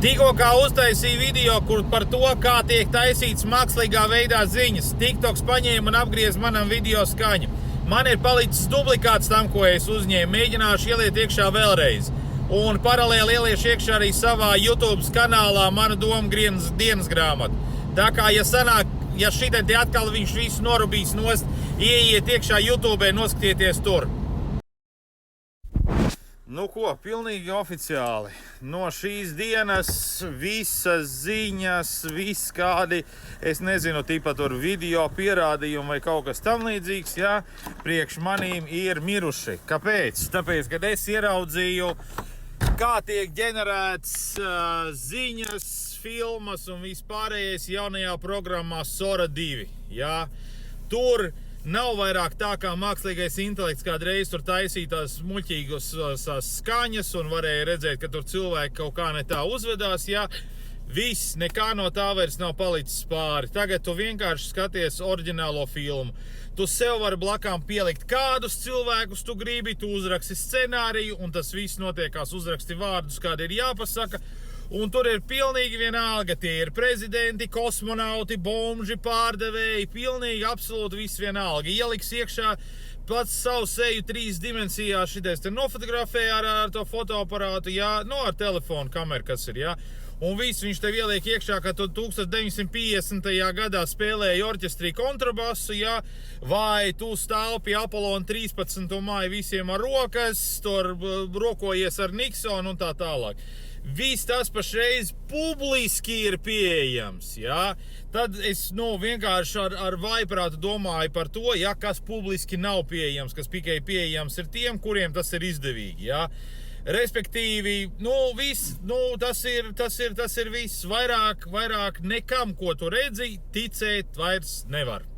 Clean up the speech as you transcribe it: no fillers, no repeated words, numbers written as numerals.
Tikko kā uztaisīja video, kur par to, kā tiek taisīts mākslīgā veidā ziņas. TikToks paņēma un apgriez manam video skaņu. Man ir palicis duplikāts tam, ko es uzņēmu. Mēģināšu ieliet iekšā vēlreiz. Un paralēli ieliešu iekšā arī savā YouTube kanālā manu domu dienas grāmatu. Tā kā, ja šitien te atkal viņš visu norubīs nost, ieiet iekšā YouTube, noskatieties tur. Nu ko, pilnīgi oficiāli. No šīs dienas visas ziņas, viss kādi, es nezinu, tipa tur video pierādījumi vai kaut kas tam līdzīgs, jā, priekš manīm ir miruši. Kāpēc? Tāpēc, kad es ieraudzīju, kā tiek ģenerēts ziņas, filmas un vispārējais jaunajā programmā Sora 2, jā. Tur nav vairāk tā, kā mākslīgais intelekts kādreiz tur taisītās muļķīgas skaņas un varēja redzēt, ka tur cilvēki kaut kā ne tā uzvedās, jā. Viss, nekā no tā vairs nav palicis pāri. Tagad tu vienkārši skaties oriģinālo filmu. Tu sev vari blakām pielikt kādus cilvēkus tu gribi, tu uzraksti scenāriju un tas viss notiekās, uzraksti vārdus, kādi ir jāpasaka. Un tur ir pilnīgi vienalga, tie ir prezidenti, kosmonauti, bomži, pārdevēji, pilnīgi absolūti viss vienalga. Ieliks iekšā pats savu seju 3 dimensijā, šitais te nofotografē ar to fotoaparātu, jā, no ar telefonu kameru, kas ir, jā. Un viss viņš tev ieliek iekšā, ka tu 1950. gadā spēlēji orķestrī kontrabasu, jā, vai tu stāvi Apollo 13. māju visiem ar rokas, tur rokojies ar Nixonu un tā tālāk. Viss tas pašreiz publiski ir pieejams, jā. Tad es, vienkārši ar vaiprātu domāju par to, ja kas publiski nav pieejams, kas tikai pieejams ir tiem, kuriem tas ir izdevīgi, jā. Respektīvi, viss, tas ir viss. Vairāk nekam, ko tu redzi, ticēt vairs nevar.